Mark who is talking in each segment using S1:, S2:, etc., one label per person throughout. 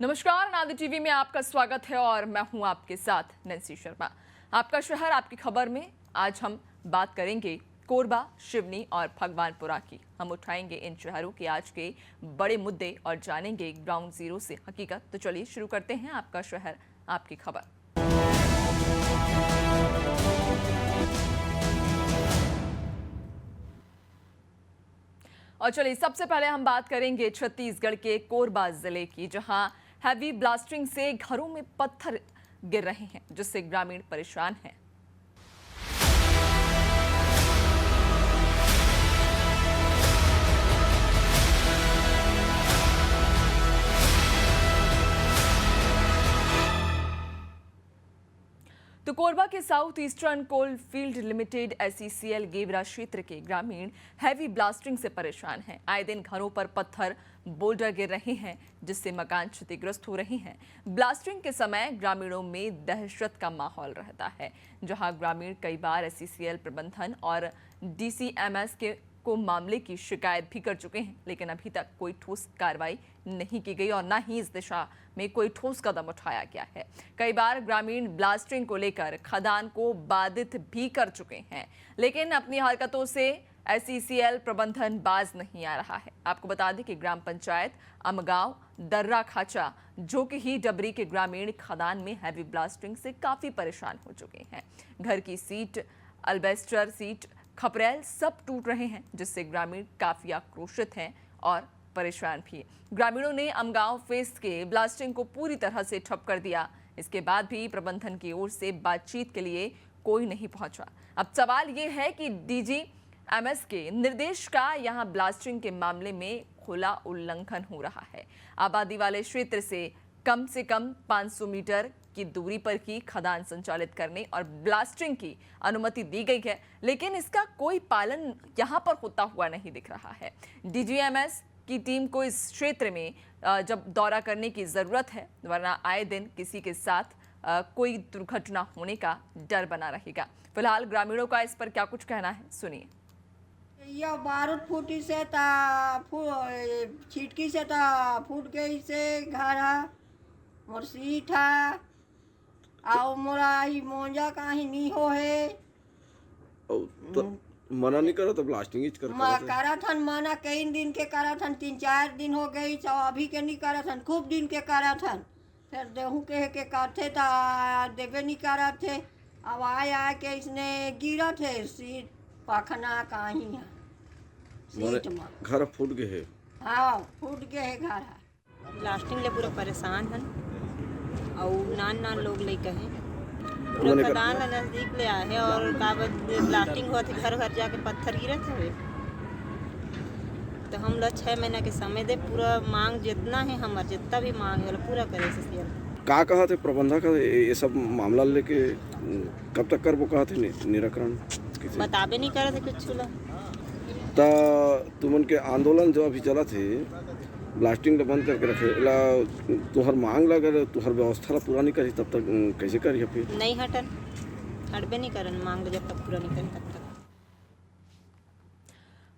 S1: नमस्कार, नादी टीवी में आपका स्वागत है और मैं हूं आपके साथ नैन्सी शर्मा। आपका शहर आपकी खबर में आज हम बात करेंगे कोरबा, शिवनी और भगवानपुरा की। हम उठाएंगे इन शहरों के आज के बड़े मुद्दे और जानेंगे ग्राउंड जीरो से हकीकत। तो चलिए शुरू करते हैं आपका शहर आपकी खबर। और चलिए सबसे पहले हम बात करेंगे छत्तीसगढ़ के कोरबा जिले की, जहां हैवी ब्लास्टिंग से घरों में पत्थर गिर रहे हैं, जिससे ग्रामीण परेशान हैं। तो कोरबा के south eastern coal field limited SECL Gevra क्षेत्र के ग्रामीण हैवी ब्लास्टिंग से परेशान हैं। आए दिन घरों पर पत्थर बोल्डर गिर रहे हैं, जिससे मकान क्षतिग्रस्त हो रहे हैं। ब्लास्टिंग के समय ग्रामीणों में दहशत का माहौल रहता है, जहां ग्रामीण कई बार SECL प्रबंधन और DCMS को मामले की शिकायत भी कर चुके हैं, लेकिन अभी तक कोई ठोस कार्रवाई नहीं की गई और न ही इस दिशा में कोई ठोस कदम उठाया गया है। कई बार ग्रामीण ब्लास्टिंग को लेकर खदान को बाधित भी कर चुके हैं, लेकिन अपनी हरकतों से SECL प्रबंधन बाज नहीं आ रहा है। आपको बता दें कि ग्राम पंचायत अमगांव दर्रा खाचा जो कि ही डबरी के ग्रामीण खदान में हैवी ब्लास्टिंग से काफी परेशान हो चुके हैं। घर की सीट, अल्बेस्टर सीट, खपरेल सब टूट रहे हैं, जिससे ग्रामीण काफी आक्रोशित हैं और परेशान भी। ग्रामीणों ने अमगांव फेस के ब्लास्टिंग को पूरी तरह से ठप कर दिया। इसके बाद भी प्रबंधन की ओर से बातचीत के लिए कोई नहीं पहुंचा। अब सवाल ये है कि DGMS के निर्देश का यहां ब्लास्टिंग के मामले में खुला उल्लंघन हो रहा है। आबादी वाले क्षेत्र से कम 500 मीटर की दूरी पर ही खदान संचालित करने और ब्लास्टिंग की अनुमति दी गई है, लेकिन इसका कोई पालन यहां पर होता हुआ नहीं दिख रहा है। DGMS की टीम को इस क्षेत्र में जब दौरा करने की जरूरत है, वरना आए दिन किसी के साथ कोई दुर्घटना होने का डर बना रहेगा। फिलहाल ग्रामीणों का इस पर क्या कुछ कहना है, सुनिए।
S2: यह बारूद फूटी से छिटकी से फूट गई से घर है मोर सीट है और मोरा ही मोजा काहे नी हो है।
S3: तो मना नहीं करो तो ब्लास्टिंग ही
S2: करा थन मना कई दिन के करा थन, 3-4 दिन हो गई तो अभी के नहीं करा थन, खूब दिन के करा थन। फिर देहू के करते तो देवे नहीं करा थे। अब आए के इसने गिरा थे सीट पखना कहीं है सीट में
S3: घर फूट गए है।
S2: हाँ फूट गए है घर है।
S4: ब्लास्टिंग ले पूरा परेशान हन और नान लोग ले कहे पूरा खदान ला नजदीक ले आए हैं और कागज ब्लास्टिंग हुआ थी, घर घर जाके पत्थर गिरत हुए। तो हम लोग 6 महीना के समय दे, पूरा मांग जितना है हमार जितना भी मांग है पूरा करे SECL।
S3: का कहा थे प्रबंधक ये सब मामला लेके कब तक कर वो कहा थे निराकरण
S4: बताबे नहीं करे थे कुछ ला।
S3: ता तुमन के आंदोलन जो अभी चला थे ब्लास्टिंग ला बंद करके रखे ला, तुहर मांग ला अगर तुहर व्यवस्था ला पूरा नहीं करी तब तक कैसे करी फिर?
S4: नहीं हटन, हटबे नहीं करन, मांग जब तक पूरा नहीं करी तब तक।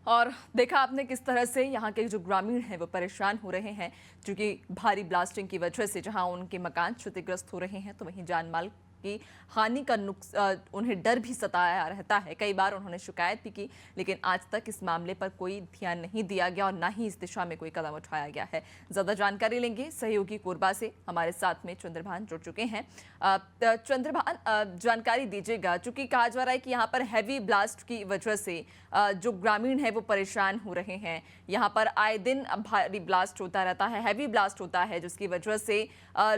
S1: और देखा आपने किस तरह से यहाँ के जो ग्रामीण हैं वो परेशान हो रहे हैं, क्योंकि भारी ब्लास्टिंग की वजह से जहाँ उनके मकान क्षतिग्रस्त हो रहे हैं, तो वहीं जान माल की हानि का उन्हें डर भी सताया रहता है। कई बार उन्होंने शिकायत भी की, लेकिन आज तक इस मामले पर कोई ध्यान नहीं दिया गया और ना ही इस दिशा में कोई कदम उठाया गया है। ज़्यादा जानकारी लेंगे सहयोगी कोरबा से, हमारे साथ में चंद्रभान जुड़ चुके हैं। चंद्रभान, जानकारी दीजिएगा, चूंकि कहा जा रहा है कि यहाँ पर हैवी ब्लास्ट की वजह से जो ग्रामीण है वो परेशान हो रहे हैं। यहाँ पर आए दिन भारी ब्लास्ट होता रहता है, हैवी ब्लास्ट होता है, जिसकी वजह से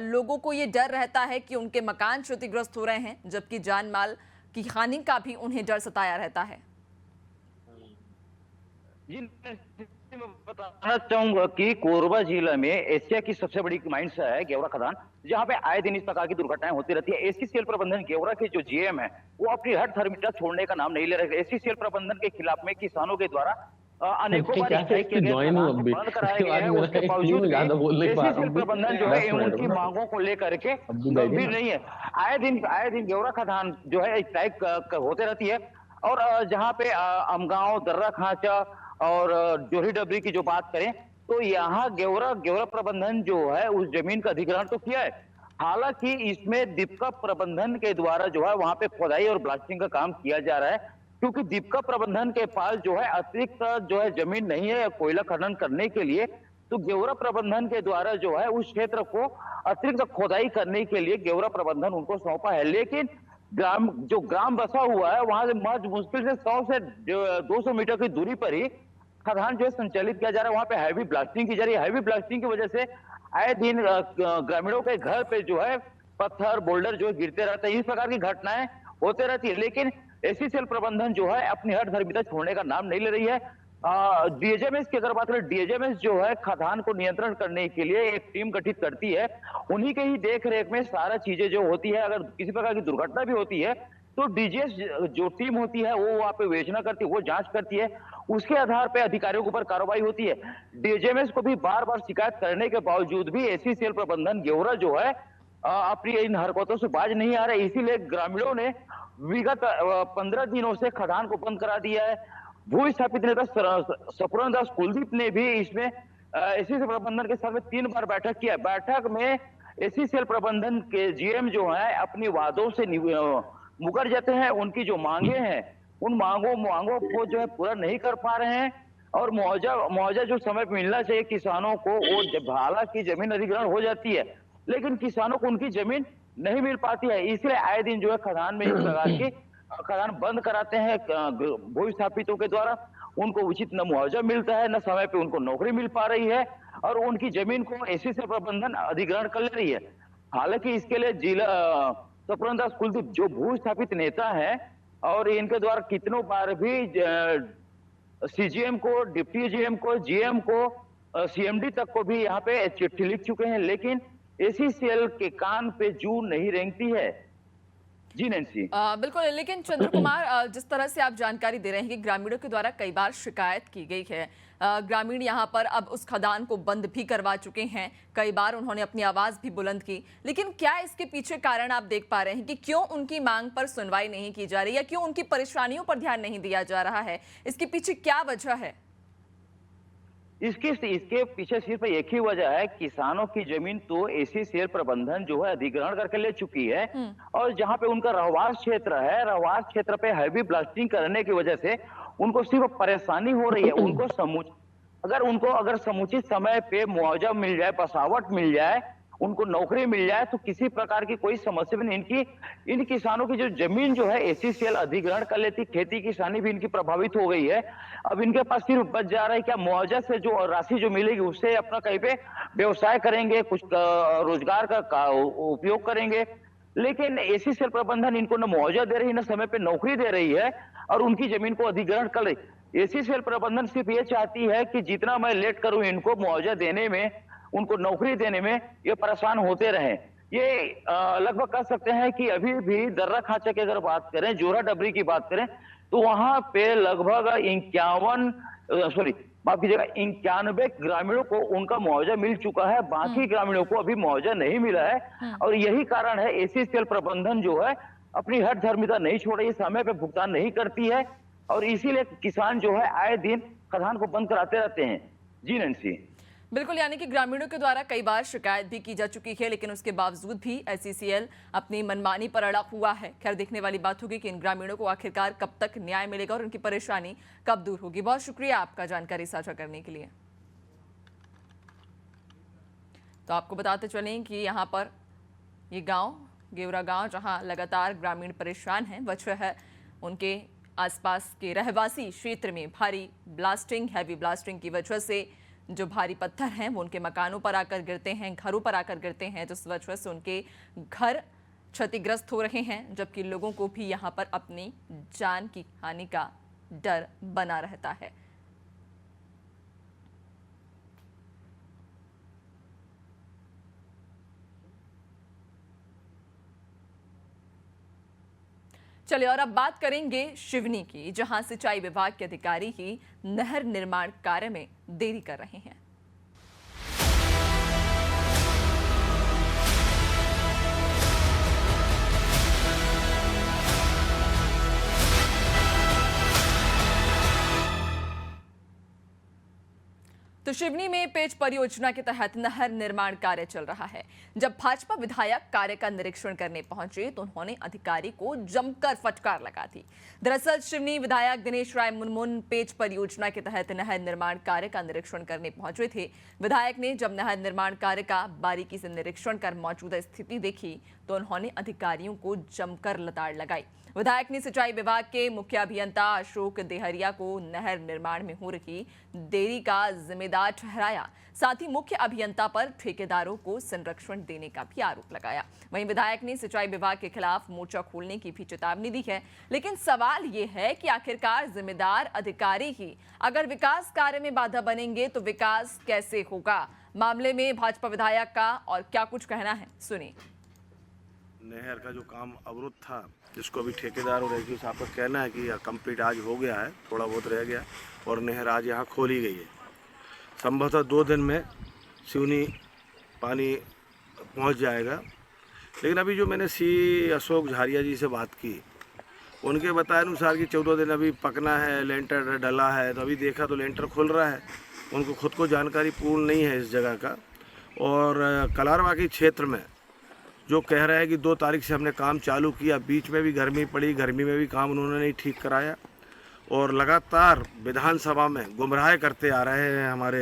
S1: लोगों को ये डर रहता है कि उनके मकान क्षतिग्रस्त हो रहे हैं, जबकि जान माल की हानि का भी उन्हें डर सताया रहता है।
S5: जी, मैं बताना चाहूंगा कि कोरबा जिला में एशिया की सबसे बड़ी माइंस है गेवरा खदान, जहां पे आए दिन इस प्रकार की दुर्घटनाएं होती रहती है। SECL प्रबंधन गेवरा के जो GM है वो अपनी हर थर्मिटा छोड़ने का नाम नहीं ले रहे। SECL प्रबंधन के खिलाफ में किसानों के द्वारा अनेकों बार स्ट्राइक किए गए, बंद कराए गए हैं। उसके बावजूद SECL प्रबंधन जो है उनकी मांगों को लेकर के गंभीर नहीं है। आए दिन गेवरा खदान जो है स्ट्राइक होते रहती है और जहाँ पे अमगांव, दर्रा खांचा और जोही डबरी की जो बात करें तो यहाँ गेवरा गेवरा प्रबंधन जो है उस जमीन का अधिग्रहण तो किया है। हालांकि इसमें दीपका प्रबंधन के द्वारा जो है वहां पे खुदाई और ब्लास्टिंग का काम किया जा रहा है, क्योंकि दीपका प्रबंधन के पास जो है अतिरिक्त जो है जमीन नहीं है कोयला खनन करने के लिए। तो गेवरा प्रबंधन के द्वारा जो है उस क्षेत्र को अतिरिक्त खोदाई करने के लिए गेवरा प्रबंधन उनको सौंपा है। लेकिन ग्राम बसा हुआ है वहां से महज मुश्किल से 100 से 200 मीटर की दूरी पर ही खदान जो है संचालित किया जा रहा है। वहां पे हैवी ब्लास्टिंग की जा रही है। हैवी ब्लास्टिंग की वजह से आए दिन ग्रामीणों के घर पे जो है पत्थर बोल्डर जो है गिरते रहते हैं। इस प्रकार की घटनाएं होते रहती है, लेकिन एसीसीएल प्रबंधन जो है अपनी हठधर्मिता छोड़ने का नाम नहीं ले रही है। डीएचएमएस की अगर बात करें, डीएचएमएस जो है खदान को नियंत्रण करने के लिए एक टीम गठित करती है। उन्हीं के ही देख रेख में सारा चीजें जो होती है, अगर किसी प्रकार की दुर्घटना भी होती है तो डीजीएस जो टीम होती है वो वहां पे विवेचना करती है, वो जांच करती है, उसके आधार पे अधिकारियों के ऊपर कार्रवाई होती है। डीएचएमएस को भी बार बार शिकायत करने के बावजूद भी एसीसीएल प्रबंधन गेवरा जो है अपनी इन हरकतों से बाज नहीं आ रहे। इसीलिए ग्रामीणों ने विगत 15 दिनों से खदान को बंद करा दिया है। भू स्थापित नेता सपूर्ण दास कुलदीप ने भी इसमें एसीसीएल प्रबंधन के साथ में 3 बार बैठक किया। बैठक में एसीसीएल प्रबंधन के जीएम जो है अपनी वादों से मुकर जाते हैं। उनकी जो मांगे हैं उन मांगों को जो है पूरा नहीं कर पा रहे हैं, और मुआवजा जो समय पे मिलना चाहिए किसानों को, वो हालांकि जमीन अधिग्रहण हो जाती है लेकिन किसानों को उनकी जमीन नहीं मिल पाती है। इसलिए आए दिन जो है खदान में इस प्रकार की खदान बंद कराते हैं भू स्थापितों के द्वारा। उनको उचित न मुआवजा मिलता है, न समय पे उनको नौकरी मिल पा रही है, और उनकी जमीन को एसीसीएल प्रबंधन अधिग्रहण कर ले रही है। हालांकि इसके लिए जिला सपूर्ण दास कुलदीप जो भू स्थापित नेता है, और इनके द्वारा कितनों बार भी सीजीएम को, डिप्टी जीएम को, जीएम को, सीएमडी तक को भी यहाँ पे चिट्ठी लिख चुके हैं, लेकिन एसीसीएल के कान पे जू नहीं रेंगती है। जी नैन्सी।
S1: बिल्कुल, लेकिन चंद्र कुमार, जिस तरह से आप जानकारी दे रहे हैं कि ग्रामीणों के द्वारा कई बार शिकायत की गई है, ग्रामीण यहाँ पर अब उस खदान को बंद भी करवा चुके हैं, कई बार उन्होंने अपनी आवाज भी बुलंद की, लेकिन क्या इसके पीछे कारण आप देख पा रहे हैं कि क्यों उनकी मांग पर सुनवाई नहीं की जा रही, या क्यों उनकी परेशानियों पर ध्यान नहीं दिया जा रहा है? इसके पीछे क्या वजह है?
S5: इसके पीछे सिर्फ एक ही वजह है, किसानों की जमीन तो एसीसीएल प्रबंधन जो है अधिग्रहण करके ले चुकी है, और जहां पे उनका रहवास क्षेत्र है, रहवास क्षेत्र पे हैवी ब्लास्टिंग करने की वजह से उनको सिर्फ परेशानी हो रही है। अगर समुचित समय पे मुआवजा मिल जाए, बसावट मिल जाए, उनको नौकरी मिल जाए, तो किसी प्रकार की कोई समस्या भी नहीं। इन किसानों की जो जमीन जो है एसीसीएल अधिग्रहण कर लेती, खेती किसानी भी इनकी प्रभावित हो गई है। अब इनके पास सिर्फ बच जा रहा है क्या, मुआवजा से जो राशि जो मिलेगी उससे अपना कहीं पे व्यवसाय करेंगे, कुछ रोजगार का उपयोग करेंगे। लेकिन एसीसीएल प्रबंधन इनको न मुआवजा दे रही, न समय पे नौकरी दे रही है, और उनकी जमीन को अधिग्रहण कर रही। एसीसीएल प्रबंधन सिर्फ ये चाहती है कि जितना मैं लेट करूं इनको मुआवजा देने में, उनको नौकरी देने में, ये परेशान होते रहे। ये लगभग कह सकते हैं कि अभी भी दर्रा खांचा की अगर बात करें, जोरा डबरी की बात करें, तो वहां पे लगभग 91 ग्रामीणों को उनका मुआवजा मिल चुका है, बाकी ग्रामीणों को अभी मुआवजा नहीं मिला है। और यही कारण है एसीसीएल प्रबंधन जो है अपनी हठधर्मिता नहीं छोड़ रही, समय पे भुगतान नहीं करती है, और इसीलिए किसान जो है आए दिन खदान को बंद कराते रहते हैं। जी नैन्सी।
S1: बिल्कुल, यानी कि ग्रामीणों के द्वारा कई बार शिकायत भी की जा चुकी है, लेकिन उसके बावजूद भी एसीसीएल अपनी मनमानी पर अड़ा हुआ है। खैर, देखने वाली बात होगी कि इन ग्रामीणों को आखिरकार कब तक न्याय मिलेगा और उनकी परेशानी कब दूर होगी। बहुत शुक्रिया आपका जानकारी साझा करने के लिए। तो आपको बताते चलें कि यहाँ पर ये गांव गेवरा गांव, जहां लगातार ग्रामीण परेशान हैं, वजह है उनके आसपास के रहवासी क्षेत्र में भारी ब्लास्टिंग, हैवी ब्लास्टिंग की वजह से जो भारी पत्थर हैं वो उनके मकानों पर आकर गिरते हैं, घरों पर आकर गिरते हैं, जिस वजह से उनके घर क्षतिग्रस्त हो रहे हैं, जबकि लोगों को भी यहाँ पर अपनी जान की हानि का डर बना रहता है। चलिए, और अब बात करेंगे शिवनी की, जहां सिंचाई विभाग के अधिकारी ही नहर निर्माण कार्य में देरी कर रहे हैं। तो शिवनी में पेज परियोजना के तहत नहर निर्माण कार्य चल रहा है। जब भाजपा विधायक कार्य का निरीक्षण करने पहुंचे तो उन्होंने अधिकारी को जमकर फटकार लगा दी। दरअसल शिवनी विधायक दिनेश राय मुनमुन पेज परियोजना के तहत नहर निर्माण कार्य का निरीक्षण करने पहुंचे थे। विधायक ने जब नहर निर्माण कार्य का बारीकी से निरीक्षण कर मौजूदा स्थिति देखी तो उन्होंने अधिकारियों को जमकर लताड़ लगाई। विधायक ने सिंचाई विभाग के मुख्य अभियंता अशोक देहरिया को नहर निर्माण में हो रही देरी का जिम्मेदार ठहराया। साथ ही मुख्य अभियंता पर ठेकेदारों को संरक्षण देने का भी आरोप लगाया। वहीं विधायक ने सिंचाई विभाग के खिलाफ मोर्चा खोलने की भी चेतावनी दी है। लेकिन सवाल ये है कि आखिरकार जिम्मेदार अधिकारी ही अगर विकास कार्य में बाधा बनेंगे तो विकास कैसे होगा? मामले में भाजपा विधायक का और क्या कुछ कहना है, सुनिए।
S3: नहर का जो काम अवरुद्ध था, जिसको अभी ठेकेदार और एसडीओ साहब का कहना है कि कंप्लीट आज हो गया है, थोड़ा बहुत रह गया और नहर आज यहाँ खोली गई है। संभवतः 2 दिन में सिवनी पानी पहुँच जाएगा। लेकिन अभी जो मैंने अशोक झारिया जी से बात की, उनके बताए अनुसार कि 14 दिन अभी पकना है, लेंटर डला है, तो अभी देखा तो लेंटर खुल रहा है। उनको खुद को जानकारी पूर्ण नहीं है इस जगह का। और कलारवा के क्षेत्र में जो कह रहा है कि 2 तारीख से हमने काम चालू किया, बीच में भी गर्मी पड़ी, गर्मी में भी काम उन्होंने नहीं ठीक कराया और लगातार विधानसभा में गुमराह करते आ रहे हैं हमारे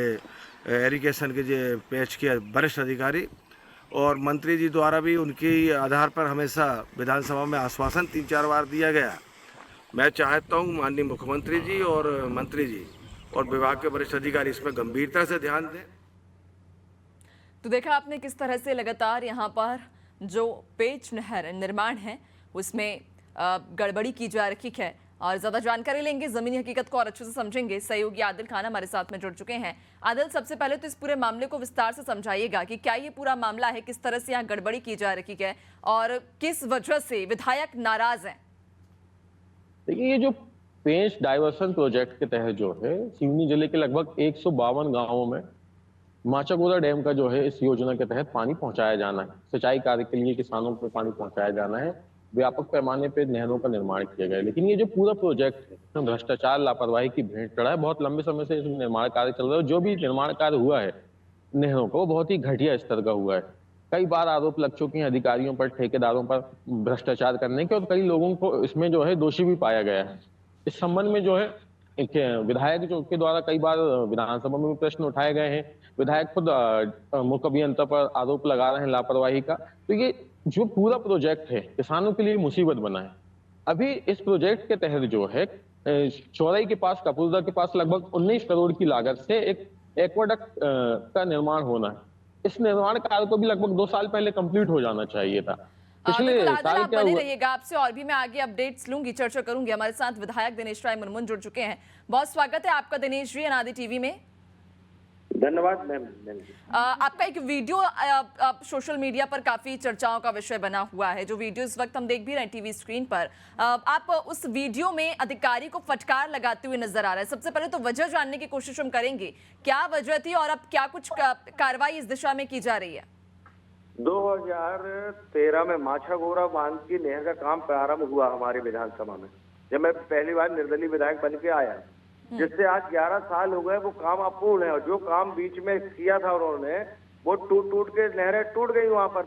S3: इरिगेशन के जो पेज के वरिष्ठ अधिकारी और मंत्री जी द्वारा भी उनकी आधार पर हमेशा विधानसभा में आश्वासन 3-4 बार दिया गया। मैं चाहता हूँ माननीय मुख्यमंत्री जी और मंत्री जी और विभाग के वरिष्ठ अधिकारी इसमें गंभीरता से ध्यान दें।
S1: तो देखा आपने किस तरह से लगातार यहाँ पर जो पेज नहर निर्माण है उसमें गड़बड़ी की जा रही है। और ज्यादा जानकारी लेंगे, जमीनी हकीकत को और अच्छे से समझेंगे। सहयोगी आदिल खान हमारे साथ में जुड़ चुके हैं। आदिल, सबसे पहले तो इस पूरे मामले को विस्तार से समझाइएगा कि क्या ये पूरा मामला है, किस तरह से यहाँ गड़बड़ी की जा रही है और किस वजह से विधायक नाराज हैं?
S6: देखिए, ये जो पेंच डाइवर्सन प्रोजेक्ट के तहत जो है सिवनी जिले के लगभग 152 गांवों में माचागोदा डैम का जो है इस योजना के तहत पानी पहुंचाया जाना है। सिंचाई कार्य के लिए किसानों को पानी पहुंचाया जाना है। व्यापक पैमाने पे नहरों का निर्माण किया गया है। लेकिन ये जो पूरा प्रोजेक्ट है भ्रष्टाचार लापरवाही की भेंट चढ़ा है। बहुत लंबे समय से इसमें निर्माण कार्य चल रहा है। जो भी निर्माण कार्य हुआ है नहरों का वो बहुत ही घटिया स्तर का हुआ है। कई बार आरोप लग चुके हैं अधिकारियों पर, ठेकेदारों पर भ्रष्टाचार करने के और कई लोगों को इसमें जो है दोषी भी पाया गया है। इस संबंध में जो है एक विधायक जो के द्वारा कई बार विधानसभा में भी प्रश्न उठाए गए हैं। विधायक खुद मुख्य अभियंता पर आरोप लगा रहे हैं लापरवाही का। तो ये जो पूरा प्रोजेक्ट है किसानों के लिए मुसीबत बना है। अभी इस प्रोजेक्ट के तहत जो है चौराई के पास, कपूरदा के पास लगभग 19 करोड़ की लागत से एक एक्वाडक्ट का निर्माण होना है। इस निर्माण कार्य को भी लगभग 2 साल पहले कंप्लीट हो जाना चाहिए था। पिछले साल
S1: आप बने रहिएगा, आपसे और भी मैं आगे अपडेट्स लूंगी, चर्चा करूंगी। हमारे साथ विधायक दिनेश राय मुनमुन जुड़ चुके हैं। बहुत स्वागत है आपका दिनेश जी अनादि टीवी में।
S7: धन्यवाद मैम।
S1: आपका एक वीडियो सोशल मीडिया पर काफी चर्चाओं का विषय बना हुआ है। जो वीडियो इस वक्त हम देख भी रहे हैं टीवी स्क्रीन पर, आप उस वीडियो में अधिकारी को फटकार लगाते हुए नजर आ रहा है। सबसे पहले तो वजह जानने की कोशिश हम करेंगे, क्या वजह थी और अब क्या कुछ कार्रवाई इस दिशा में की जा रही है?
S7: 2013 में माछागोरा बांध की नहर का काम प्रारंभ हुआ हमारे विधानसभा में, जब मैं पहली बार निर्दलीय विधायक बन के आया, जिससे आज 11 साल हो गए। वो काम अपूर्ण है और जो काम बीच में किया था उन्होंने वो टूट के नहरें टूट गई वहां पर।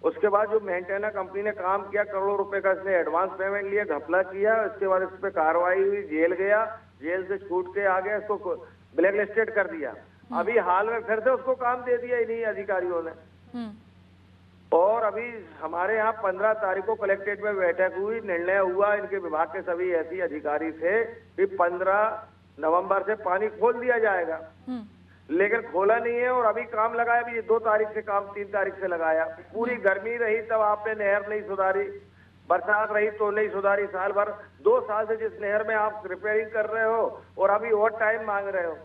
S7: उसके बाद जो मेंटेना कंपनी ने काम किया, करोड़ों रुपए का इसने एडवांस पेमेंट लिया, घपला किया। इसके बाद इस पे कार्रवाई हुई, जेल गया, जेल से छूट के आ गया, इसको ब्लैक लिस्टेड कर दिया। अभी हाल में फिर से उसको काम दे दिया इन्हीं अधिकारियों ने। और अभी हमारे यहाँ 15 तारीख को कलेक्ट्रेट में बैठक हुई, निर्णय हुआ इनके विभाग के सभी ऐसी अधिकारी से कि 15 नवंबर से पानी खोल दिया जाएगा। लेकिन खोला नहीं है और अभी काम लगाया भी 2 तारीख से काम 3 तारीख से लगाया। पूरी गर्मी रही तब आपने नहर नहीं सुधारी, बरसात रही तो नहीं सुधारी। साल भर 2 साल से जिस नहर में आप रिपेयरिंग कर रहे हो और अभी और टाइम मांग रहे हो।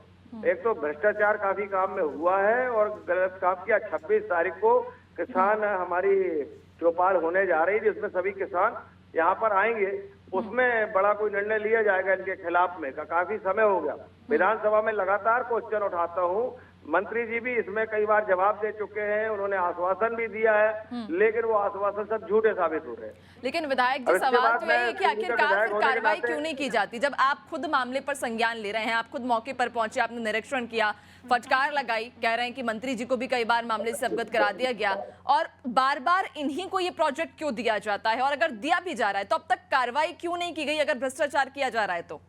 S7: एक तो भ्रष्टाचार काफी काम में हुआ है और गलत काम किया। 26 तारीख को किसान हमारी चौपाल होने जा रही, जिसमें सभी किसान यहाँ पर आएंगे। उसमें बड़ा कोई निर्णय लिया जाएगा इनके खिलाफ में। काफी समय हो गया विधानसभा में लगातार क्वेश्चन उठाता हूँ, मंत्री जी भी इसमें कई बार जवाब दे चुके हैं, उन्होंने आश्वासन भी दिया है, लेकिन वो आश्वासन सब झूठे साबित हो रहे हैं।
S1: लेकिन विधायक जी,
S7: अब इसके
S1: सवाल
S7: बाद
S1: तो यही है
S7: मैं
S1: कि आखिरकार
S7: विधायक
S1: फिर
S7: होने के
S1: कार्रवाई
S7: नाते-
S1: क्यों नहीं की जाती? जब आप खुद मामले पर संज्ञान ले रहे हैं, आप खुद मौके पर पहुंचे, आपने निरीक्षण किया, फटकार लगाई, कह रहे हैं कि मंत्री जी को भी कई बार मामले से अवगत करा दिया गया, और बार बार इन्हीं को ये प्रोजेक्ट क्यों दिया जाता है? और अगर दिया भी जा रहा है तो अब तक कार्रवाई क्यों नहीं की गई अगर भ्रष्टाचार किया जा रहा है तो?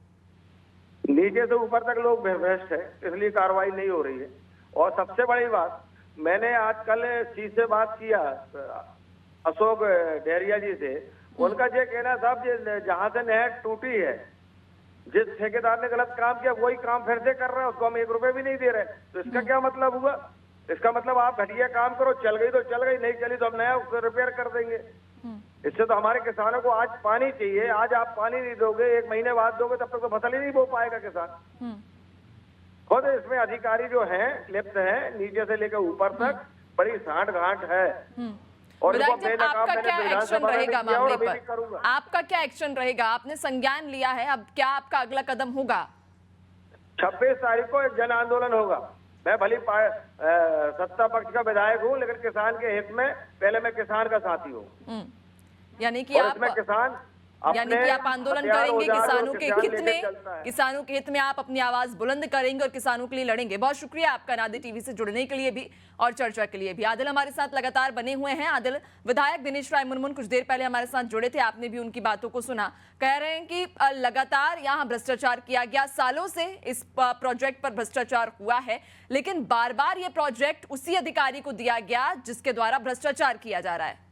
S7: नीचे से ऊपर तक लोग भ्रष्ट है, इसलिए कार्रवाई नहीं हो रही है। और सबसे बड़ी बात, मैंने आज कल सी से बात किया, अशोक डेरिया जी से, उनका ये कहना साहब जहाँ से नहर टूटी है, जिस ठेकेदार ने गलत काम किया वही काम फिर से कर रहा है, उसको हम 1 रुपए भी नहीं दे रहे। तो इसका क्या मतलब हुआ? इसका मतलब आप घटिया काम करो, चल गई तो चल गई, नहीं चली तो हम नया उसको रिपेयर कर देंगे। इससे तो हमारे किसानों को आज पानी चाहिए, आज आप पानी नहीं दोगे, 1 महीने बाद दोगे, तब तक तो फसल ही नहीं बो पाएगा किसान। खुद इसमें अधिकारी जो हैं लिप्त हैं, नीचे से लेकर ऊपर तक बड़ी सांठ गांठ है। और
S1: विधायक जी,
S7: बेनकाब
S1: आपका
S7: मैंने
S1: क्या एक्शन
S7: विधानसभा में
S1: रहेगा
S7: किया और
S1: मामले
S7: अभी भी
S1: पर?
S7: करूंगा।
S1: आपका क्या एक्शन रहेगा? आपने संज्ञान लिया है, अब क्या आपका अगला कदम होगा?
S7: 26 तारीख को एक जन आंदोलन होगा। मैं भली सत्ता पक्ष का विधायक हूँ, लेकिन किसान के हित में पहले मैं किसान का साथी हूँ।
S1: यानी कि
S7: और
S1: आप
S7: इसमें किसान
S1: यानी कि आप आंदोलन
S7: हथियार
S1: करेंगे
S7: औजार
S1: किसानों
S7: और
S1: के
S7: किसान
S1: हित
S7: लेके
S1: में,
S7: चलता है।
S1: किसानों के हित में आप अपनी आवाज बुलंद करेंगे और किसानों के लिए लड़ेंगे। बहुत शुक्रिया आपका नादिर टीवी से जुड़ने के लिए भी और चर्चा के लिए भी। आदिल हमारे साथ लगातार बने हुए हैं। आदिल, विधायक दिनेश राय मुनमुन कुछ देर पहले हमारे साथ जुड़े थे, आपने भी उनकी बातों को सुना। कह रहे हैं कि लगातार यहाँ भ्रष्टाचार किया गया, सालों से इस प्रोजेक्ट पर भ्रष्टाचार हुआ है, लेकिन बार बार ये प्रोजेक्ट उसी अधिकारी को दिया गया जिसके द्वारा भ्रष्टाचार किया जा रहा है।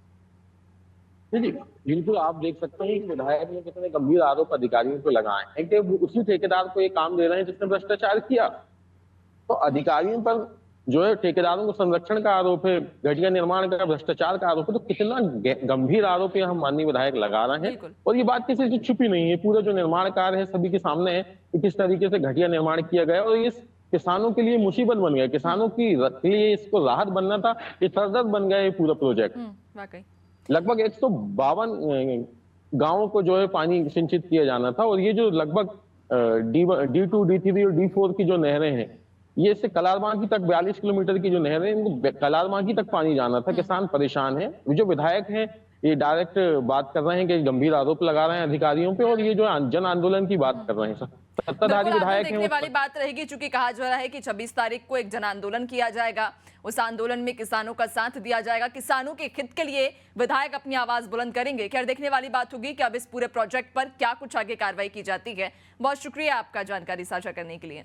S6: जी, बिल्कुल आप देख सकते हैं कि विधायक ने कितने गंभीर आरोप अधिकारियों को लगाए हैं कि वो उसी ठेकेदार को ये काम दे रहे हैं जिसने भ्रष्टाचार किया। तो अधिकारियों पर जो है ठेकेदारों को संरक्षण का आरोप है, घटिया निर्माण का, भ्रष्टाचार का आरोप है, तो कितना गंभीर आरोप हम माननीय विधायक लगा रहे हैं। और ये बात किसी से छुपी नहीं है, पूरा जो निर्माण कार्य है सभी के सामने है कि किस तरीके से घटिया निर्माण किया गया और ये किसानों के लिए मुसीबत बन गया, किसानों के लिए इसको राहत बनना था, ये सरदर्द बन गया ये पूरा प्रोजेक्ट।
S1: वाकई
S6: लगभग 152 गांवों को जो है पानी सिंचित किया जाना था और ये जो लगभग D2, D3 और D4 की जो नहरें हैं, ये इससे कलारबांकी तक 42 किलोमीटर की जो नहरें हैं, इनको कलारबांकी तक पानी जाना था। किसान परेशान है। जो विधायक हैं ये डायरेक्ट बात कर रहे हैं कि गंभीर आरोप लगा रहे हैं अधिकारियों पे और ये जो जन आंदोलन की बात कर रहे हैं। सत्ताधारी विधायक
S1: देखने वाली बात रहेगी, चूंकि कहा जा रहा है कि 26 तारीख को एक जन आंदोलन किया जाएगा, उस आंदोलन में किसानों का साथ दिया जाएगा, किसानों के हित के लिए विधायक अपनी आवाज बुलंद करेंगे। खैर, देखने वाली बात होगी कि अब इस पूरे प्रोजेक्ट पर क्या कुछ आगे कार्रवाई की जाती है। बहुत शुक्रिया आपका जानकारी साझा करने के लिए।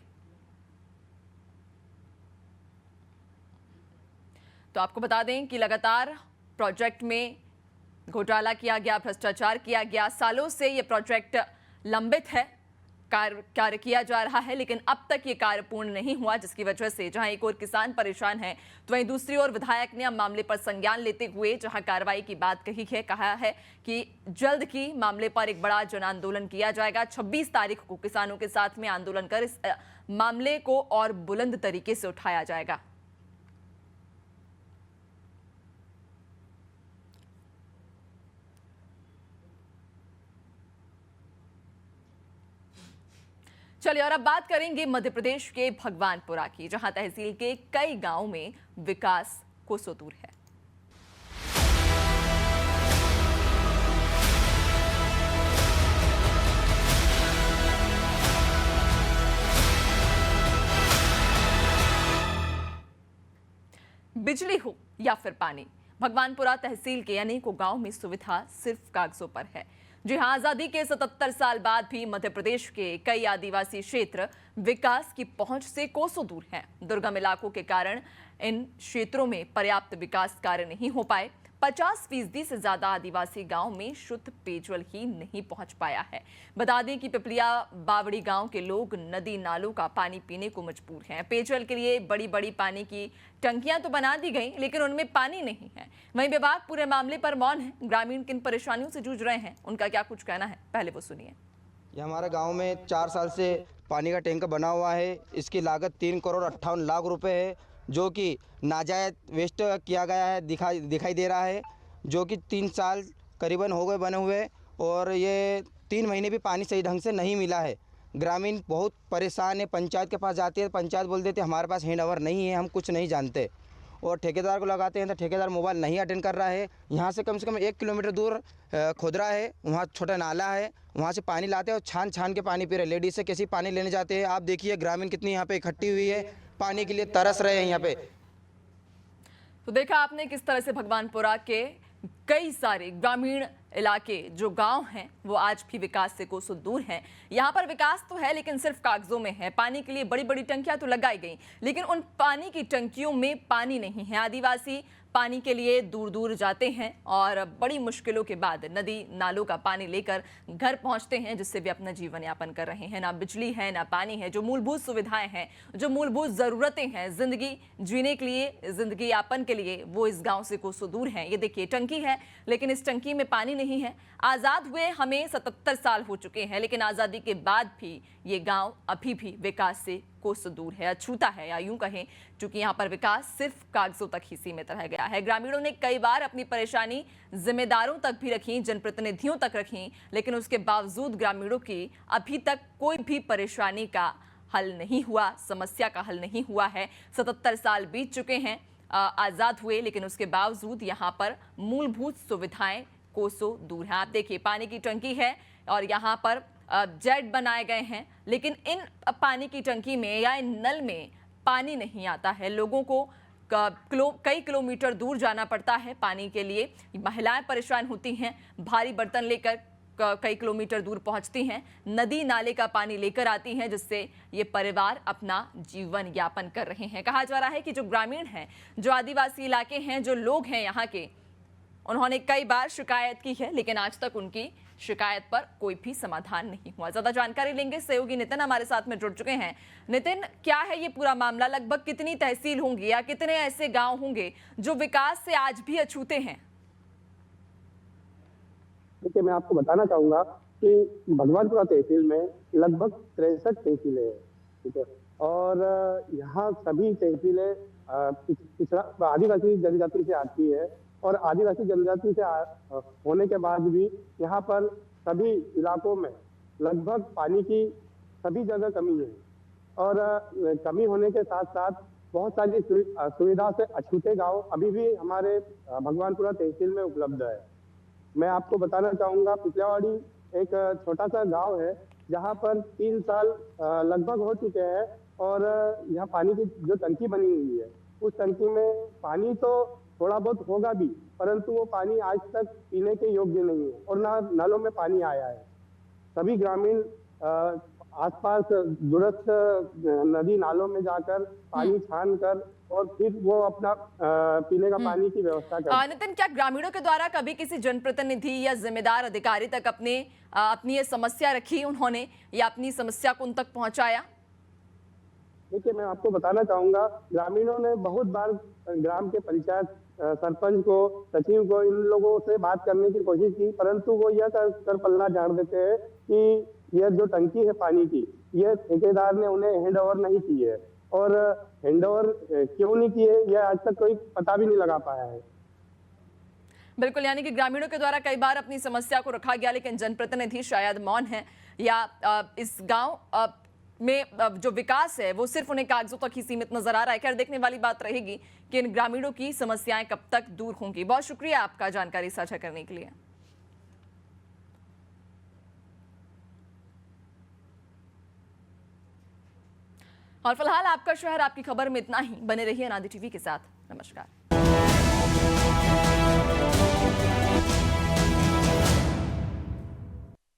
S1: तो आपको बता दें कि लगातार प्रोजेक्ट में घोटाला किया गया, भ्रष्टाचार किया गया, सालों से ये प्रोजेक्ट लंबित है, कार्य किया जा रहा है, लेकिन अब तक ये कार्य पूर्ण नहीं हुआ, जिसकी वजह से जहां एक और किसान परेशान है तो वहीं दूसरी ओर विधायक ने अब मामले पर संज्ञान लेते हुए जहां कार्रवाई की बात कही है, कहा है कि जल्द ही मामले पर एक बड़ा जन आंदोलन किया जाएगा। 26 तारीख को किसानों के साथ में आंदोलन कर इस मामले को और बुलंद तरीके से उठाया जाएगा। चलिए, और अब बात करेंगे मध्य प्रदेश के भगवानपुरा की, जहां तहसील के कई गांवों में विकास कोसों दूर है। बिजली हो या फिर पानी, भगवानपुरा तहसील के अनेकों गांवों में सुविधा सिर्फ कागजों पर है। जी हां, आजादी के 77 साल बाद भी मध्य प्रदेश के कई आदिवासी क्षेत्र विकास की पहुंच से कोसों दूर हैं। दुर्गम इलाकों के कारण इन क्षेत्रों में पर्याप्त विकास कार्य नहीं हो पाए। 50% से ज्यादा आदिवासी गांव में शुद्ध पेयजल ही नहीं पहुंच पाया है। बता दें कि पिपलिया बावड़ी गांव के लोग नदी नालों का पानी पीने को मजबूर हैं। पेयजल के लिए बड़ी बड़ी पानी की टंकियां तो बना दी गई, लेकिन उनमें पानी नहीं है। वहीं विभाग पूरे मामले पर मौन है। ग्रामीण किन परेशानियों से जूझ रहे हैं, उनका क्या कुछ कहना है, पहले वो सुनिए।
S8: ये हमारे गांव में 4 साल से पानी का टैंक बना हुआ है। इसकी लागत 3,58,00,000 रुपए है, जो कि नाजायज वेस्ट किया गया है, दिखाई दे रहा है, जो कि 3 साल करीबन हो गए बने हुए और ये 3 महीने भी पानी सही ढंग से नहीं मिला है। ग्रामीण बहुत परेशान है। पंचायत के पास जाते हैं, पंचायत बोल देते हमारे पास हैंड ओवर नहीं है, हम कुछ नहीं जानते। और ठेकेदार को लगाते हैं तो ठेकेदार मोबाइल नहीं अटेंड कर रहा है। यहाँ से कम 1 किलोमीटर दूर खुदरा है, वहाँ छोटा नाला है, वहाँ से पानी लाते हैं और छान छान के पानी पी रहे। लेडीज से कैसे पानी लेने जाते हैं, आप देखिए ग्रामीण कितनी यहाँ पे इकट्ठी हुई है, पानी के लिए तरस रहे हैं यहाँ पे।
S1: तो देखा आपने किस तरह से भगवानपुरा के कई सारे ग्रामीण इलाके जो गांव हैं वो आज भी विकास से कोसों दूर हैं। यहाँ पर विकास तो है लेकिन सिर्फ कागजों में है। पानी के लिए बड़ी बड़ी टंकियां तो लगाई गई लेकिन उन पानी की टंकियों में पानी नहीं है। आदिवासी पानी के लिए दूर दूर जाते हैं और बड़ी मुश्किलों के बाद नदी नालों का पानी लेकर घर पहुंचते हैं, जिससे वे अपना जीवन यापन कर रहे हैं। ना बिजली है, ना पानी है। जो मूलभूत सुविधाएं हैं, जो मूलभूत ज़रूरतें हैं जिंदगी जीने के लिए, जिंदगी यापन के लिए, वो इस गांव से कोसों दूर हैं। ये देखिए टंकी है लेकिन इस टंकी में पानी नहीं है। आज़ाद हुए हमें 77 साल हो चुके हैं लेकिन आज़ादी के बाद भी ये गांव अभी भी विकास से कोसों दूर है, अछूता है, या यूं कहें क्योंकि यहाँ पर विकास सिर्फ कागजों तक ही सीमित रह गया है। ग्रामीणों ने कई बार अपनी परेशानी जिम्मेदारों तक भी रखी, जनप्रतिनिधियों तक रखी, लेकिन उसके बावजूद ग्रामीणों की अभी तक कोई भी परेशानी का हल नहीं हुआ, समस्या का हल नहीं हुआ है। 77 साल बीत चुके हैं आज़ाद हुए, लेकिन उसके बावजूद यहाँ पर मूलभूत सुविधाएं कोसों दूर हैं। आप देखिए पानी की टंकी है और यहाँ पर जेट बनाए गए हैं, लेकिन इन पानी की टंकी में या इन नल में पानी नहीं आता है। लोगों को कई किलोमीटर दूर जाना पड़ता है पानी के लिए। महिलाएं परेशान होती हैं, भारी बर्तन लेकर कई किलोमीटर दूर पहुंचती हैं, नदी नाले का पानी लेकर आती हैं, जिससे ये परिवार अपना जीवन यापन कर रहे हैं। कहा जा रहा है कि जो ग्रामीण हैं, जो आदिवासी इलाके हैं, जो लोग हैं यहाँ के, उन्होंने कई बार शिकायत की है लेकिन आज तक उनकी शिकायत पर कोई भी समाधान नहीं हुआ। ज्यादा जानकारी लेंगे, सहयोगी नितिन हमारे साथ में जुड़ चुके हैं। नितिन, क्या है ये पूरा मामला? लगभग कितनी तहसील होंगी या कितने ऐसे गांव होंगे जो विकास से आज भी अछूते हैं?
S9: देखिए, मैं आपको बताना चाहूंगा कि भगवानपुरा तहसील में लगभग 63 तहसीलें हैं, ठीक है, और यहाँ सभी तहसीलें पिछड़ा आदिवासी जनजाति से आती है और आदिवासी जनजाति से होने के बाद भी यहाँ पर सभी इलाकों में लगभग पानी की सभी जगह कमी है और कमी होने के साथ साथ बहुत सारी सुविधा से अछूते गांव अभी भी हमारे भगवानपुरा तहसील में उपलब्ध है। मैं आपको बताना चाहूँगा, पिछलावाड़ी एक छोटा सा गांव है जहाँ पर 3 साल लगभग हो चुके हैं और यहाँ पानी की जो टंकी बनी हुई है उस टंकी में पानी तो थोड़ा बहुत होगा भी, परंतु वो पानी आज तक पीने के योग्य नहीं है और ना नलों में पानी आया है। सभी ग्रामीण आसपास दूरस्थ नदी नालों में जाकर पानी छान कर और फिर वो अपना पीने का पानी की व्यवस्था करते हैं।
S1: नितिन, क्या ग्रामीणों के द्वारा कभी किसी जनप्रतिनिधि या जिम्मेदार अधिकारी तक अपनी ये समस्या रखी उन्होंने या अपनी समस्या को उन तक पहुंचाया?
S9: देखिए, मैं आपको बताना चाहूंगा, ग्रामीणों ने बहुत बार ग्राम के पंचायत सरपंच को, सचिव को, इन लोगों से बात करने की कोशिश की, परंतु वो यह कर पल्ला झाड़ देते हैं कि यह जो टंकी है पानी की, यह ठेकेदार ने उन्हें हैंड ओवर नहीं की है और हैंड ओवर क्यों नहीं की है यह आज तक कोई पता भी नहीं लगा पाया है।
S1: बिल्कुल, यानी कि ग्रामीणों के द्वारा कई बार अपनी समस्या को रखा गया लेकिन जनप्रतिनिधि शायद मौन है या इस गांव में जो विकास है वो सिर्फ उन्हें कागजों तक ही सीमित नजर आ रहा है। खैर, देखने वाली बात रहेगी कि इन ग्रामीणों की समस्याएं कब तक दूर होंगी। बहुत शुक्रिया आपका जानकारी साझा करने के लिए। और फिलहाल आपका शहर आपकी खबर में इतना ही। बने रहिए अनादि टीवी के साथ। नमस्कार।